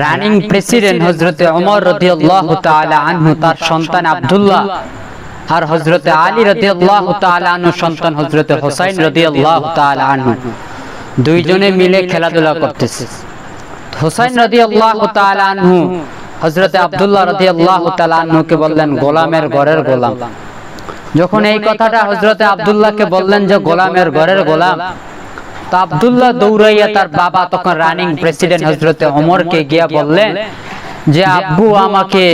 Running president হযরতে ওমর রাদিয়াল্লাহু তাআলা আনহু তার সন্তান আব্দুল্লাহ আর হযরতে আলী রাদিয়াল্লাহু তাআলা আনহু সন্তান হযরতে হুসাইন রাদিয়াল্লাহু তাআলা আনহু দুইজনে মিলে খেলাধুলা করতেছে। হুসাইন রাদিয়াল্লাহু তাআলা আনহু হযরতে আব্দুল্লাহ রাদিয়াল্লাহু তাআলা আনহুকে বললেন গোলামের ঘরের গোলাম। যখন এই কথাটা হযরতে আব্দুল্লাহকে বললেন যে গোলামের ঘরের গোলাম, তো আব্দুল্লাহ দৌড়াইয়া তার বাবা তখন রানিং প্রেসিডেন্ট হযরতে ওমরকে গিয়া বললেন যে আব্বু আমাকে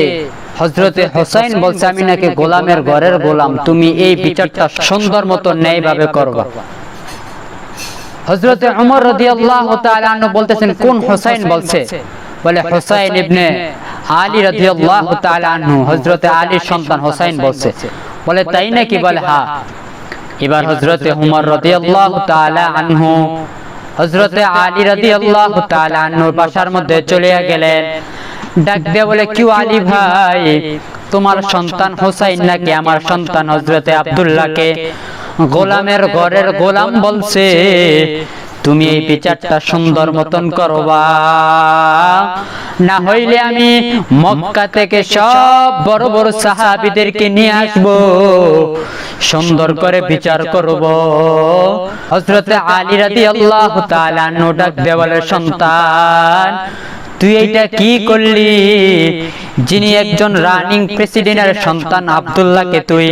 হযরতে হুসাইন বলছে আমি নাকি গোলামের ঘরের গোলাম, তুমি এই বিচারটা সুন্দর মতো ন্যায়ভাবে করবা। হযরতে ওমর রাদিয়াল্লাহু তাআলা আনহু বলতেছেন কোন হুসাইন বলছে? বলে হুসাইন ইবনে আলী রাদিয়াল্লাহু তাআলা আনহু, হযরতে আলীর সন্তান হুসাইন বলছে। বলে তাই নাকি? বলে হ্যাঁ। এবার হযরতে ওমর রাদিয়াল্লাহু তাআলা আনহু হযরতে আলী রাদিয়াল্লাহু তাআলা আনহুর বাসার মধ্যে চলে গেলেন। ডাক দিয়ে বলে কি আলী ভাই, তোমার সন্তান হুসাইন নাকি আমার সন্তান হযরতে আব্দুল্লাহকে গোলামের ঘরের গোলাম বলছে, তুমি এই বিচারটা সুন্দর মতন করবা, না হইলে আমি মক্কা থেকে সব বড় বড় সাহাবীদেরকে নিয়ে আসব, সুন্দর করে বিচার করব। হযরতে আলী রাদিয়াল্লাহু তাআলা আনহু ডাক দিয়ে বলে সন্তান তুই এইটা কি করলি? যিনি একজন রানিং প্রেসিডেন্টের সন্তান আব্দুল্লাহকে তুই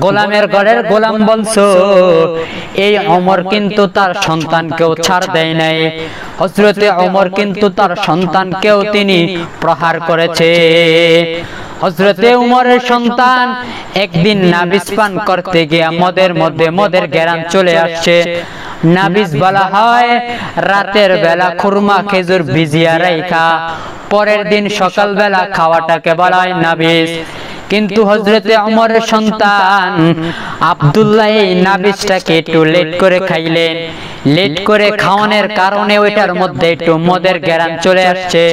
গোলামের ঘরের গোলাম বলছো। এই ওমর কিন্তু তার সন্তানকেও ছাড় দেয় নাই। হযরতে ওমর কিন্তু তার সন্তানকেও তিনি প্রহার করেছে। হযরতে ওমরের সন্তান একদিন নাবিজ পান করতে গিয়ে মদের ঘেরান চলে আসছে। নাবিজ বলা হয় রাতের বেলা খুরমা খেজুর ভিজিয়া রাইখা পরের দিন সকাল বেলা খাওয়াটাকে বলা হয় নাবিজ। কিন্তু হযরতে ওমরের সন্তান আব্দুল্লাহ এই নাবিজটাকে একটু লেট করে খাইলেন। লেট করে খাওয়ানোর কারণে ওইটার মধ্যে একটু মদের ঘেরান চলে আসছে।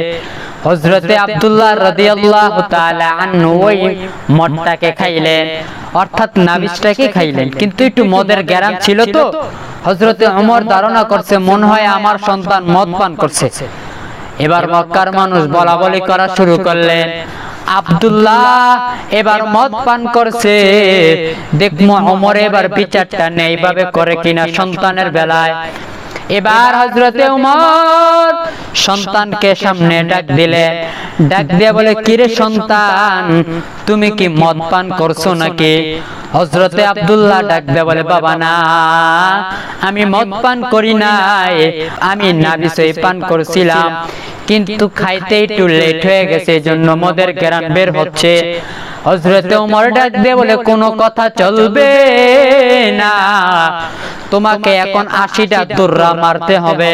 হযরতে আব্দুল্লাহ রাদিয়াল্লাহু তাআলা আনহু ওই মদটাকে খাইলেন, অর্থাৎ নাবিজটাকে খাইলেন, কিন্তু একটু মদের ঘেরান ছিল। তো হযরতে ওমর ধারণা করছে মনে হয় আমার সন্তান মদ পান করছে। এবার মক্কার মানুষ বলা বলি করা শুরু করলেন আব্দুল্লাহ এবার মদ পান করছে, দেখমু ওমর এবার বিচারটা ন্যায়ভাবে করে কিনা সন্তানের বেলায়। এবার হযরতে ওমর সন্তানকে সামনে ডাক দিলেন। ডাক দিয়ে বলে কিরে সন্তান, তুমি কি মদ পান করছো নাকি? হযরতে আব্দুল্লাহ ডাক দিয়ে বলে বাবা না, আমি মদ পান করি নাই, আমি নাবিজ পান করছিলাম, কিন্তু খাইতে একটু লেট হয়ে গেছে, এজন্য মদের ঘেরান বের হচ্ছে। হযরতে ওমর ডাক দিয়ে বলে কোনো কথা চলবে না, তোমাকে এখন 80টা দুররা মারতে হবে,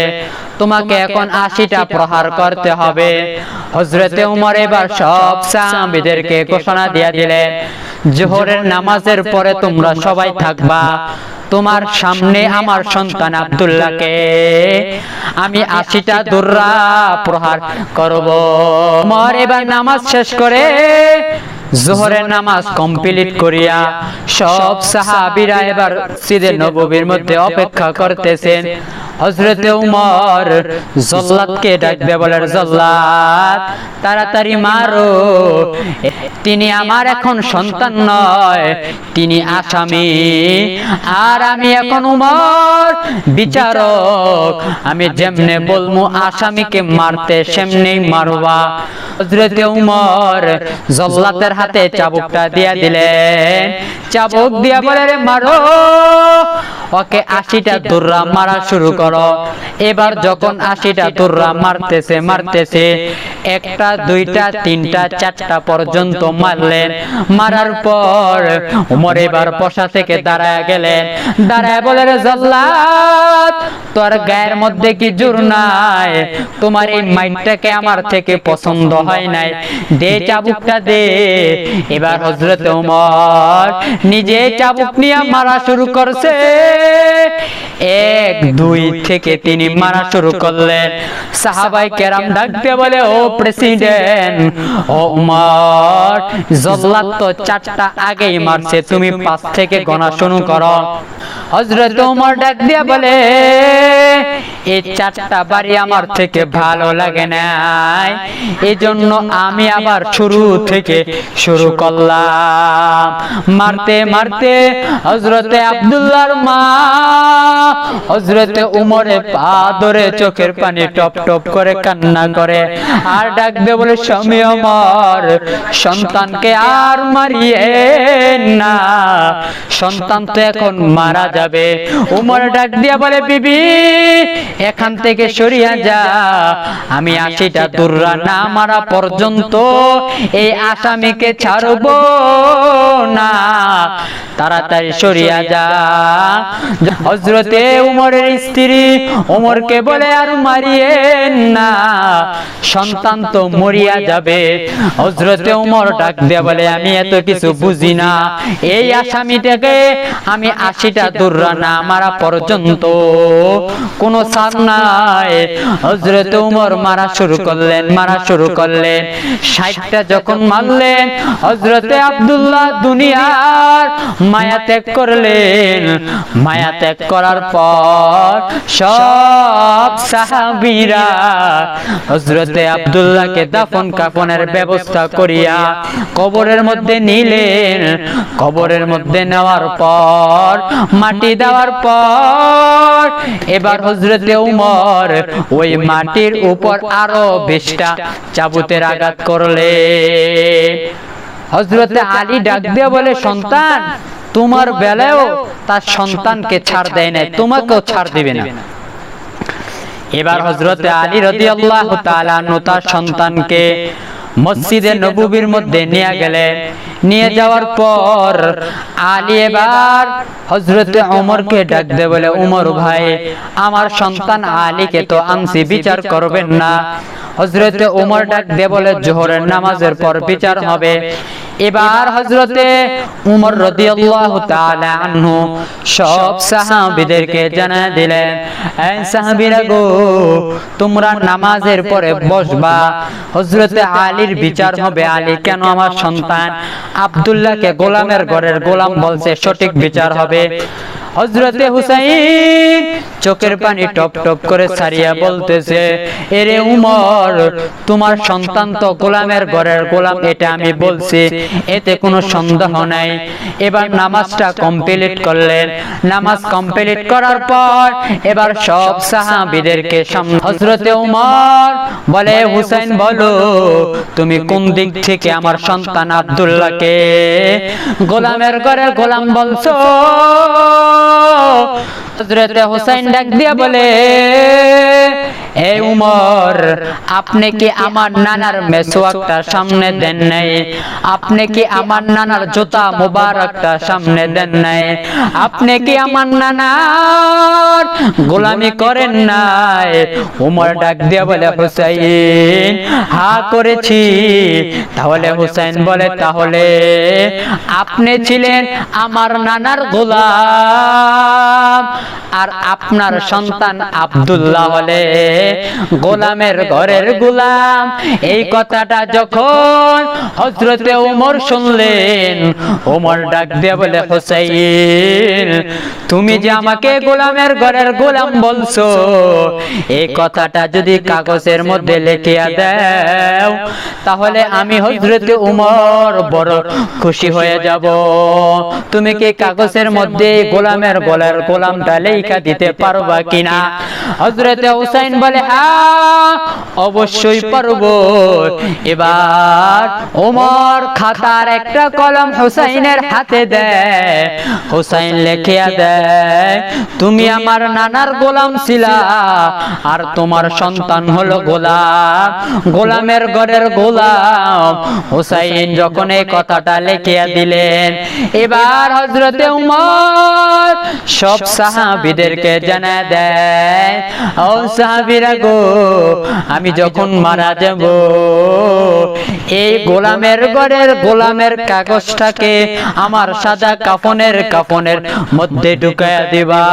তোমাকে এখন 80টা প্রহার করতে হবে। হযরতে ওমর এবার সব সাহাবীদেরকে ঘোষণা দিয়ে দিলেন জোহরের নামাজের পরে তোমরা সবাই থাকবা, তোমার সামনে আমার সন্তান আব্দুল্লাহকে আমি 80টা দুররা প্রহার করব। ওমর এবার নামাজ শেষ করে জোহরের নামাজ কমপ্লিট করিয়া সব সাহাবীরা এবার মসজিদে নববীর মধ্যে অপেক্ষা করতেছেন। হযরতে ওমর জল্লাদকে ডাক দিয়ে বলেন জল্লাদ তাড়াতাড়ি মারো, তিনি আমার এখন সন্তান নয়, তিনি আসামি, আর আমি এখন ওমর বিচারক, আমি যেমনে বলমু আসামিকে মারতে সেমনেই মারবা। হযরতে ওমর জল্লাদের হাতে চাবুকটা দিয়া দিলেন। চাবুক দিয়া বলে রে মারো, ওকে 80টা দুররা মারা শুরু করো। এবার যখন 80টা দুররা মারতেছে একটা দুইটা তিনটা চারটা পর্যন্ত মারলেন। মারার পর ওমর এবার বসা থেকে দাঁড়ায় গেলেন। দাঁড়ায় বলে রে জল্লাদ তোর গায়ের মধ্যে কি জোর নাই? তোমার এই মাইটটাকে আমার থেকে পছন্দ হয় নাই, দে চাবুকটা দে। এবার হযরতে ওমর নিজে চাবুক নিয়ে মারা শুরু করছে। 1 2 থেকে তিনি মারা শুরু করলেন। সাহাবাই কেরাম ডাকতে বলে, ও প্রেসিডেন্ট, ও উমর, জল্লাদ তো 4টা আগেই মারছে, তুমি 5 থেকে গোনা শুরু করো। হযরত ওমর ডাক দিয়ে বলে, এই 4টা বাড়ি আমার থেকে ভালো লাগে নাই, এজন্য আমি আবার শুরু থেকে শুরু করলাম। মারতে মারতে হযরতে আব্দুল্লাহর মা হযরতে ওমরের পা ধরে চোখের পানি টপ টপ করে কান্না করে আর ডাক দিয়ে বলে, স্বামী আমার, সন্তানকে আর মারিয়েন না, সন্তান তো এখন মারা যাবে। ওমর ডাক দিয়া বলে, বিবি এখান থেকে সরিয়া যা, আমি 80টা দুররা না মারা পর্যন্ত এই আসামিকে ছাড়ব না, তাড়াতাড়ি সরিয়া যা। হযরতে ওমরের স্ত্রী ওমরকে বলে, আর মারিয়েন না, সন্তান তো মরিয়া যাবে। হযরতে ওমর ডাক দিয়ে বলে, আমি এত কিছু বুঝি না, এই আসামিটাকে আমি 80টা দুররা না মারা পর্যন্ত কোনো ছাড় নাই। হযরতে ওমর মারা শুরু করলেন, মারা শুরু করলেন। 60টা যখন মারলেন, হযরতে আব্দুল্লাহ দুনিয়ার মায়া ত্যাগ করলেন। মায়া ত্যাগ করার পর সব সাহাবীরা হযরতে আব্দুল্লাহকে দাফন কাফনের ব্যবস্থা করিয়া কবরের মধ্যে নিলেন। কবরের মধ্যে নেওয়ার পর, মাটি দেওয়ার পর, এবার হযরতে ওমর ওই মাটির উপর আরো 20টা চাবুকের আঘাত করলেন। হযরতে আলী ডাক দিয়ে বলে, সন্তান, তোমার বেলায়ও তার সন্তানকে ছাড় দেয় না, তোমাকেও ছাড় দিবে না। এবার হযরতে আলী রাদিয়াল্লাহু তাআলা আনহু তার সন্তানকে মসজিদে নববীর মধ্যে নিয়ে গেলেন। নিয়ে যাওয়ার পর আলী এবার হযরতে ওমরকে ডাক দিয়ে বলে, ওমর ভাই, আমার সন্তান আলীকে তো আনছি, বিচার করবেন না? হযরতে ওমর ডাক দিয়ে বলে, জোহরের নামাজের পর বিচার হবে। এবার হযরতে ওমর রাদিয়াল্লাহু তাআলা আনহু সব সাহাবীদেরকে জানায় দিলেন, এই সাহাবীরা গো, তোমরা নামাজের পরে বসবা, হযরতে আলীর বিচার হবে। আলী কেন আমার সন্তান আব্দুল্লাহকে গোলামের ঘরের গোলাম বলছে, সঠিক বিচার হবে। হযরতে হুসাইন চোখের পানি টপ টপ করে ছাড়িয়া বলতেছে, এরে উমর, তোমার সন্তান তো গোলামের ঘরের গোলাম, এটা আমি বলছি, এতে কোনো সন্দেহ নাই। এবার নামাজটা কমপ্লিট করলেন। নামাজ কমপ্লিট করার পর এবার সব সাহাবীদেরকে সামনে হযরতে উমর বলে, হুসাইন বলো, তুমি কোন দিক থেকে আমার সন্তান আব্দুল্লাহকে গোলামের ঘরের গোলাম বলছো? হযরতে হুসাইন ডাক দিয়া বলে, হে উমর, আপনি কি আমার নানার মেসওয়াকটা সামনে দেন নাই? আপনি কি আমার নানার জুতা মুবারকটা সামনে দেন নাই? আপনি কি আমার নানার গোলামি করেন নাই? উমর ডাক দিয়া বলে, হুসাইন, হ্যাঁ করেছি। তাহলে হুসাইন বলে, তাহলে আপনি ছিলেন আমার নানার গোলাম, আর আপনার সন্তান আব্দুল্লাহ হলে গোলামের ঘরের গোলাম। এই কথাটা যখন হযরতে ওমর শুনলেন, ওমর ডাক দিয়ে বলে, হুসাইন, তুমি যে আমাকে গোলামের ঘরের গোলাম বলছো, এই কথাটা যদি কাগজের মধ্যে লিখিয়া দাও, তাহলে আমি হযরতে ওমর বড় খুশি হয়ে যাব। তুমি কি কাগজের মধ্যে গোলামের গলার গোলামটা লেখা দিতে পারবা কিনা? হযরতে হুসাইন বলে, হ্যাঁ, অবশ্যই পারবো। এবার ওমর খাতার একটা কলম হুসাইনের হাতে দেয়। হুসাইন লিখিয়া দেয়, তুমি আমার নানার গোলাম ছিলা, আর তোমার সন্তান হলো গোলাম, গোলামের ঘরের গোলাম। হুসাইন যখন এই কথাটা লিখিয়া দিলেন, এবার হযরতে উমর সব সাহাবীদেরকে জানায় দেয়, ও সাহাবীরা গো, আমি যখন মারা যাব এই গোলামের ঘরের গোলামের কাগজটাকে আমার সাদা কাফনের মধ্যে ঢুকায়া দিবা।